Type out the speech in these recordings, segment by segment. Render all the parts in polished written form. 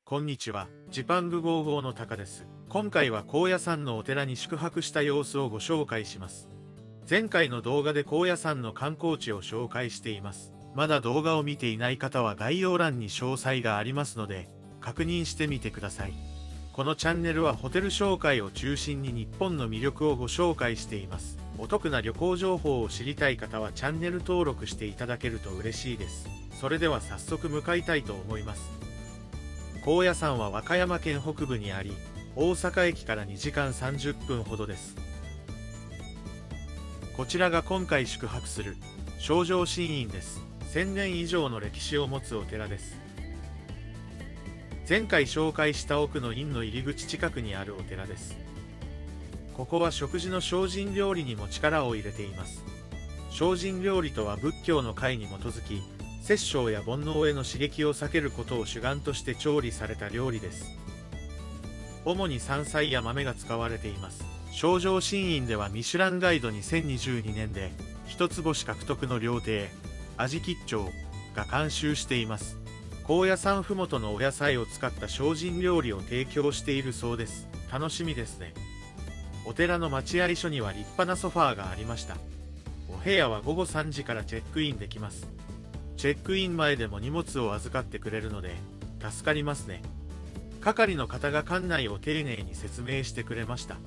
こんにちは、ジパング55のタカです。今回は高野山のお寺に宿泊した様子をご紹介します。前回の動画で高野山の観光地を紹介しています。まだ動画を見ていない方は概要欄に詳細がありますので、確認してみてください。このチャンネルはホテル紹介を中心に日本の魅力をご紹介しています。お得な旅行情報を知りたい方はチャンネル登録していただけると嬉しいです。それでは早速向かいたいと思います。高野山は和歌山県北部にあり、大阪駅から2時間30分ほどです。こちらが今回宿泊する正定神院です。1000年以上の歴史を持つお寺です。前回紹介した奥の院の入り口近くにあるお寺です。ここは食事の精進料理にも力を入れています。精進料理とは仏教の戒に基づき、殺生や煩悩への刺激を避けることを主眼として調理された料理です。主に山菜や豆が使われています。正定神院ではミシュランガイド2022年で一つ星獲得の料亭、味吉兆が監修しています。高野山ふもとのお野菜を使った精進料理を提供しているそうです。楽しみですね。お寺の待合所には立派なソファーがありました。お部屋は午後3時からチェックインできます。チェックイン前でも荷物を預かってくれるので助かりますね。係の方が館内を丁寧に説明してくれました。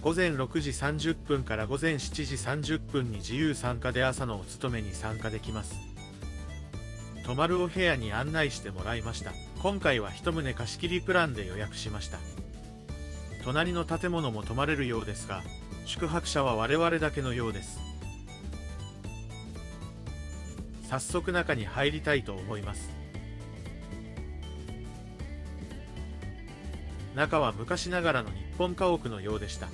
午前6時30分から午前7時30分に自由参加で朝のお勤めに参加できます。泊まるお部屋に案内してもらいました。今回は一棟貸し切りプランで予約しました。隣の建物も泊まれるようですが、宿泊者は我々だけのようです。早速中に入りたいと思います。中は昔ながらの日本家屋のようでした。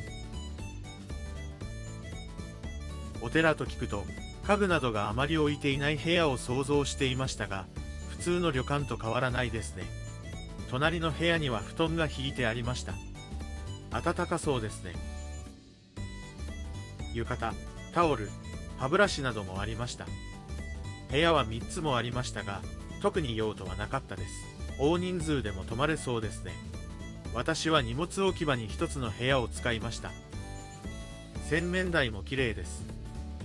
お寺と聞くと家具などがあまり置いていない部屋を想像していましたが、普通の旅館と変わらないですね。隣の部屋には布団が引いてありました。暖かそうですね。浴衣、タオル、歯ブラシなどもありました。部屋は3つもありましたが、特に用途はなかったです。大人数でも泊まれそうですね。私は荷物置き場に1つの部屋を使いました。洗面台も綺麗です。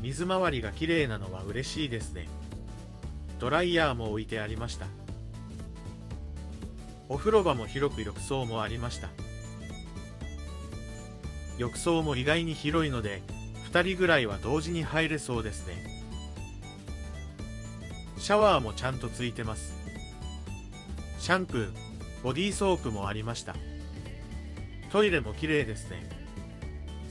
水回りが綺麗なのは嬉しいですね。ドライヤーも置いてありました。お風呂場も広く浴槽もありました。浴槽も意外に広いので、2人ぐらいは同時に入れそうですね。シャワーもちゃんとついてます。シャンプー、ボディーソープもありました。トイレも綺麗ですね。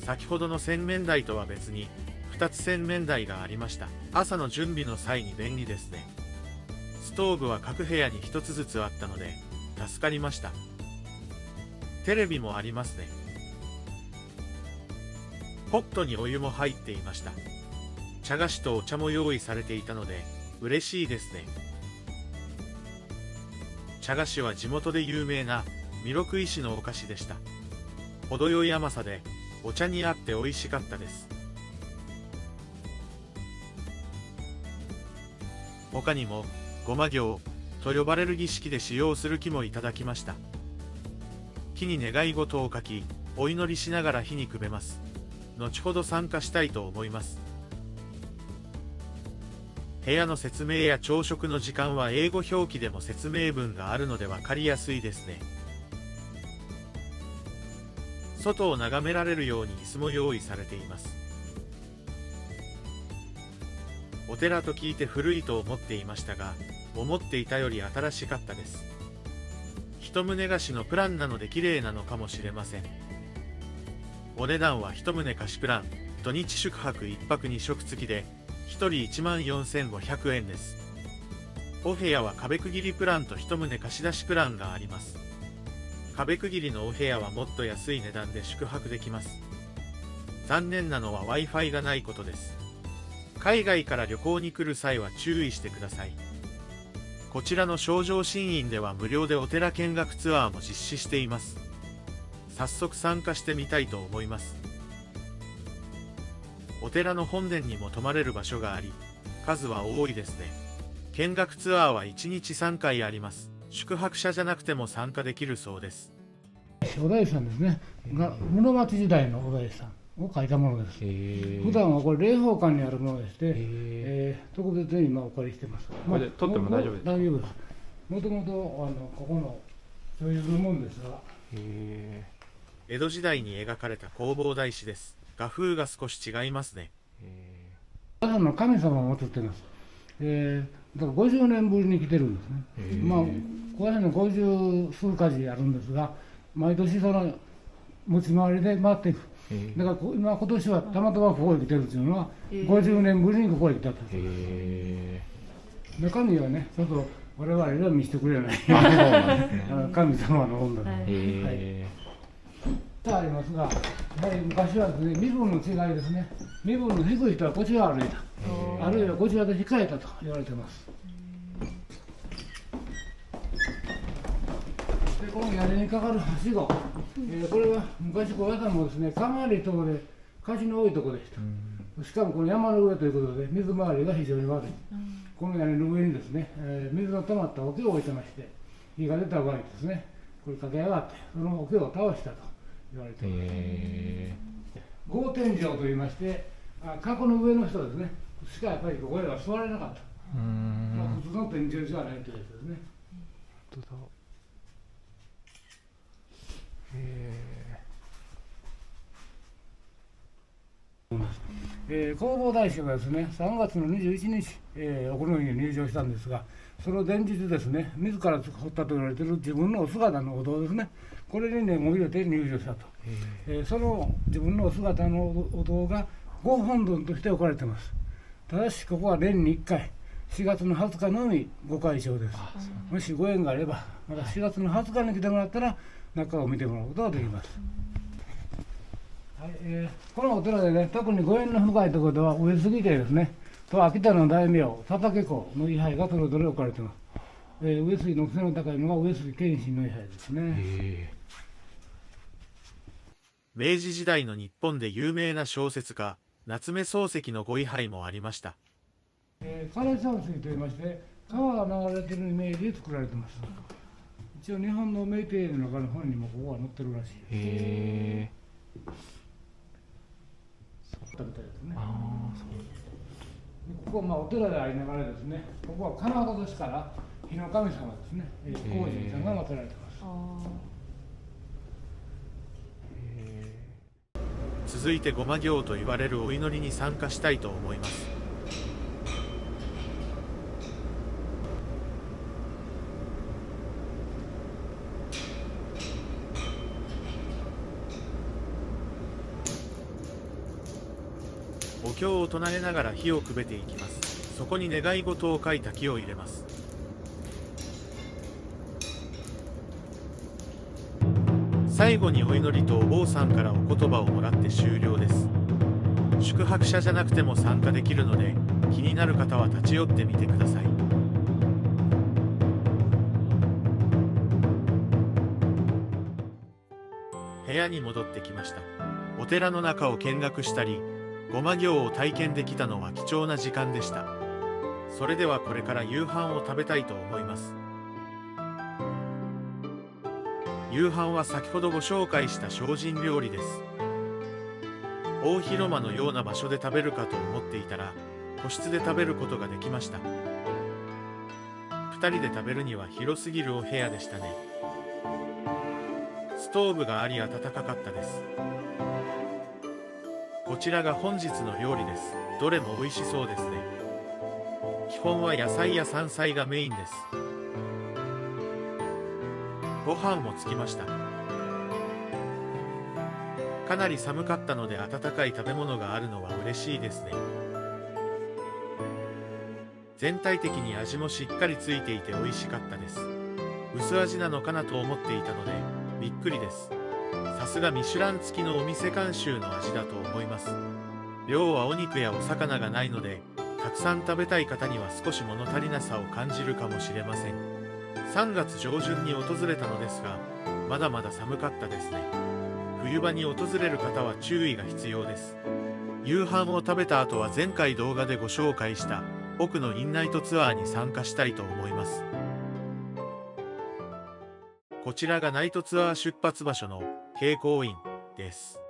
先ほどの洗面台とは別に2つ洗面台がありました。朝の準備の際に便利ですね。ストーブは各部屋に1つずつあったので助かりました。テレビもありますね。ポットにお湯も入っていました。茶菓子とお茶も用意されていたので嬉しいですね。茶菓子は地元で有名な弥勒石のお菓子でした。程よい甘さでお茶に合って美味しかったです。他にも護摩行と呼ばれる儀式で使用する木もいただきました。木に願い事を書き、お祈りしながら火にくべます。後ほど参加したいと思います。部屋の説明や朝食の時間は英語表記でも説明文があるので分かりやすいですね。外を眺められるように椅子も用意されています。お寺と聞いて古いと思っていましたが、思っていたより新しかったです。一棟貸しのプランなので綺麗なのかもしれません。お値段は一棟貸しプラン、土日宿泊1泊2食付きで1人14,500円です。お部屋は壁区切りプランと一棟貸し出しプランがあります。壁区切りのお部屋はもっと安い値段で宿泊できます。残念なのは Wi-Fi がないことです。海外から旅行に来る際は注意してください。こちらの正定神院では無料でお寺見学ツアーも実施しています。早速参加してみたいと思います。お寺の本殿にも泊まれる場所があり、数は多いですね。見学ツアーは1日3回あります。宿泊者じゃなくても参加できるそうです。お大師さんですね、が室町時代のお大師さんを書いたものです。普段はこれ霊宝館にあるものでして、特別に今お借りしてます。これで撮っても大丈夫ですか？大丈夫です。もともとここの所有のもんですが。江戸時代に描かれた弘法大師です。画風が少し違いますね。朝の神様を祀っています。だから50年ぶりに来てるんですね。まあ、ここら辺の50数か寺あるんですが、毎年その持ち回りで回っていく。だから今年はたまたまここへ来てるっていうのは、50年ぶりにここへ来たと。中身はね、ちょっと我々には見せてくれない神様の本だね。ありますが、やはり昔はですね、身分の違いですね。身分の低い人はこちらを歩いた、あるいはこちらで控えたと言われています。で、この屋根にかかるはしご、これは昔小屋さんもですね、かなり遠で風の多いところでした。しかもこの山の上ということで、水回りが非常に悪い。この屋根の上にですね、水の溜まった桶を置いてまして、火が出た場合ですね、これ駆け上がって、その桶を倒したと言われています。合天井といいまして、過去の上の人ですね、しかやっぱりここでは座れなかった。普通の天井じゃないというやつですね。本当だ。弘法大師がですね、3月の21日、奥の院に入場したんですが、その前日ですね、自ら彫ったと言われている自分のお姿のお堂ですね、これに念を入れて入場したと。その自分のお姿のお堂がご本尊として置かれています。ただし、ここは年に1回、4月の20日のみご開帳です。もしご縁があれば、また4月の20日に来てもらったら、中を見てもらうことができます。はい、このお寺でね、特にご縁の深いところでは、上杉家ですね、と秋田の大名、佐竹公の位牌がそれぞれ置かれています。上杉の背の高いのが上杉謙信の位牌ですね。明治時代の日本で有名な小説家、夏目漱石のご位牌もありました。枯山水といいまして、川が流れているイメージで作られています。一応日本の名庭園の中の本にもここは載ってるらしい。ここはお寺でありながらですね、ここは金型ですから火の神様ですね、光神さんが祀られています。続いて護摩行と言われるお祈りに参加したいと思います。お経を唱えながら火をくべていきます。そこに願い事を書いた木を入れます。最後にお祈りとお坊さんからお言葉をもらって終了です。宿泊者じゃなくても参加できるので、気になる方は立ち寄ってみてください。部屋に戻ってきました。お寺の中を見学したり、護摩行を体験できたのは貴重な時間でした。それではこれから夕飯を食べたいと思います。夕飯は先ほどご紹介した精進料理です。大広間のような場所で食べるかと思っていたら、個室で食べることができました。2人で食べるには広すぎるお部屋でしたね。ストーブがあり暖かかったです。こちらが本日の料理です。どれも美味しそうですね。基本は野菜や山菜がメインです。ご飯もつきました。かなり寒かったので温かい食べ物があるのは嬉しいですね。全体的に味もしっかりついていて美味しかったです。薄味なのかなと思っていたのでびっくりです。さすがミシュラン付きのお店監修の味だと思います。量はお肉やお魚がないので、たくさん食べたい方には少し物足りなさを感じるかもしれません。3月上旬に訪れたのですが、まだまだ寒かったですね。冬場に訪れる方は注意が必要です。夕飯を食べた後は前回動画でご紹介した奥のインナイトツアーに参加したいと思います。こちらがナイトツアー出発場所の慶光院です。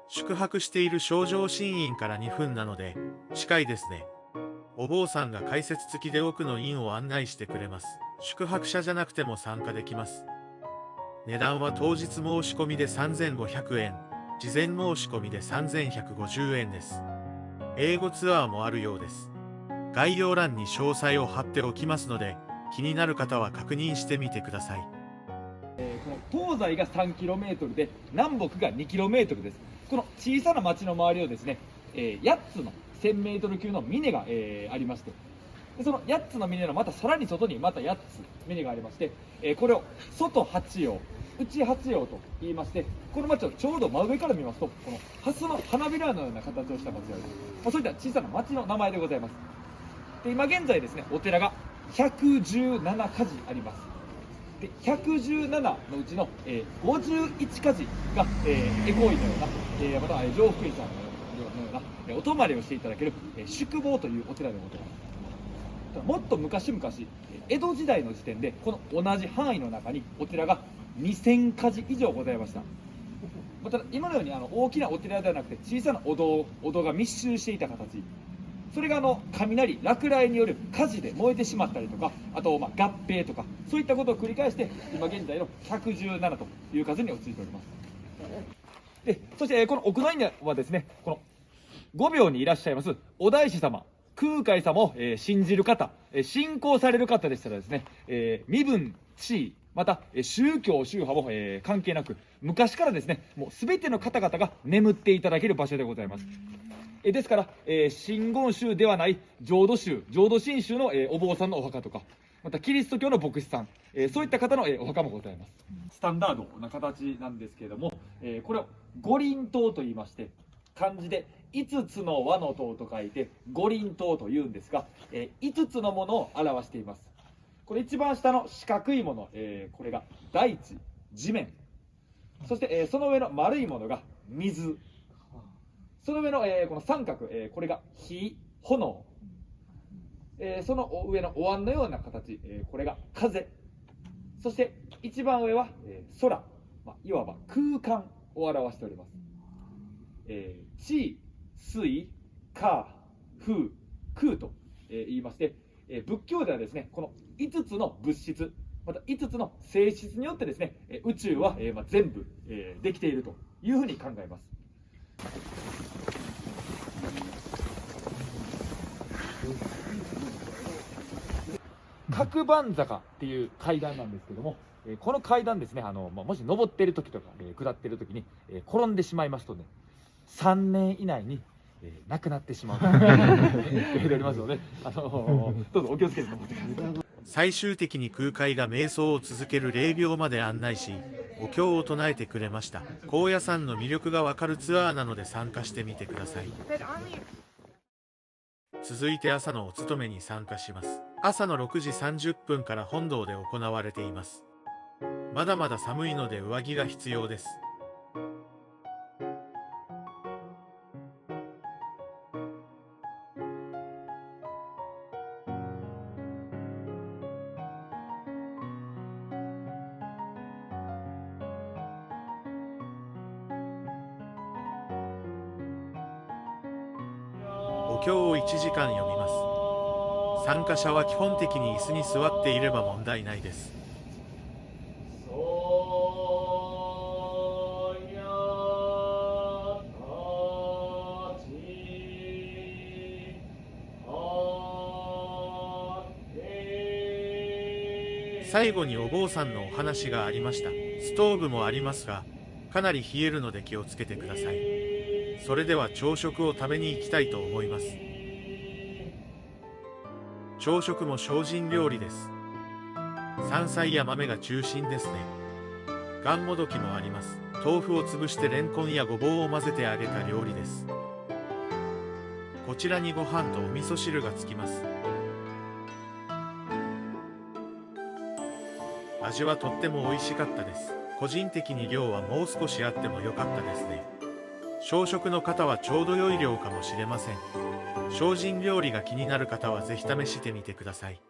宿泊している正常心院から2分なので近いですね。お坊さんが解説付きで奥の院を案内してくれます。宿泊者じゃなくても参加できます。値段は当日申し込みで3500円、事前申し込みで3150円です。英語ツアーもあるようです。概要欄に詳細を貼っておきますので、気になる方は確認してみてください。この東西が 3km で南北が 2km です。この小さな町の周りをですね、8つの 1000m 級の峰が、ありまして、でその8つの峰のまたさらに外にまた8つ峰がありまして、これを外八葉、内八葉と言いまして、この町をちょうど真上から見ますと、この蓮の花びらのような形をした町があります。そういった小さな町の名前でございます。で今現在ですね、お寺が117家事あります。で117のうちの、51家事が、恵光院のような、また上福院さんのような、お泊まりをしていただける、宿坊というお寺でございます。もっと昔々、江戸時代の時点でこの同じ範囲の中にお寺が2000家事以上ございました。また今のように大きなお寺ではなくて小さなお堂が密集していた形、それが雷、落雷による火事で燃えてしまったりとか、あと合併とか、そういったことを繰り返して今現在の117という数に落ち着いております。でそして、この奥の院はですね、この御廟にいらっしゃいますお大師様、空海様を、信じる方、信仰される方でしたらですね、身分、地位、また宗教宗派も、関係なく昔からですね、もう全ての方々が眠っていただける場所でございます。ですから、真言宗ではない浄土宗、浄土真宗の、お坊さんのお墓とか、またキリスト教の牧師さん、そういった方の、お墓もございます。スタンダードな形なんですけれども、これを五輪塔と言いまして、漢字で5つの輪の塔と書いて五輪塔というんですが、5つのものを表しています。これ一番下の四角いもの、これが大地、地面、そして、その上の丸いものが水、その上の、この三角、これが火、炎、その上のお椀のような形、これが風、そして一番上は、空、いわば空間を表しております。地、水、火、風、空と、言いまして、仏教ではですね、この5つの物質、また5つの性質によってですね、宇宙は、全部、できているというふうに考えます。角番坂っていう階段なんですけども、この階段ですね、もし登っている時とか、下っている時に、転んでしまいますとね、3年以内に、亡くなってしまうと言っておりますので、どうぞお気をつけて登ってください。最終的に空海が瞑想を続ける霊廟まで案内し、お経を唱えてくれました。高野山の魅力がわかるツアーなので参加してみてください。続いて朝のお勤めに参加します。朝の6時30分から本堂で行われています。まだまだ寒いので上着が必要です。お経を1時間読みます。参加者は基本的に椅子に座っていれば問題ないです。最後にお坊さんのお話がありました。ストーブもありますが、かなり冷えるので気をつけてください。それでは朝食を食べに行きたいと思います。朝食も精進料理です。山菜や豆が中心ですね。がんもどきもあります。豆腐を潰してレンコンやごぼうを混ぜて揚げた料理です。こちらにご飯とお味噌汁がつきます。味はとっても美味しかったです。個人的に量はもう少しあっても良かったですね。小食の方はちょうど良い量かもしれません。精進料理が気になる方はぜひ試してみてください。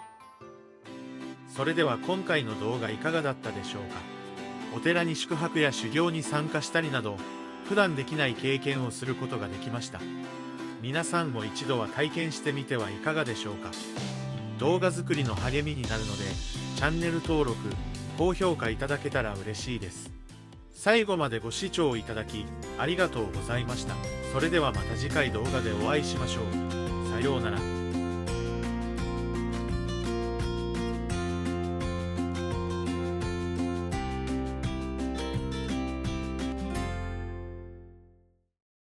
それでは今回の動画いかがだったでしょうか。お寺に宿泊や修行に参加したりなど、普段できない経験をすることができました。皆さんも一度は体験してみてはいかがでしょうか。動画作りの励みになるので、チャンネル登録、高評価いただけたら嬉しいです。最後までご視聴いただき、ありがとうございました。それではまた次回動画でお会いしましょう。さようなら。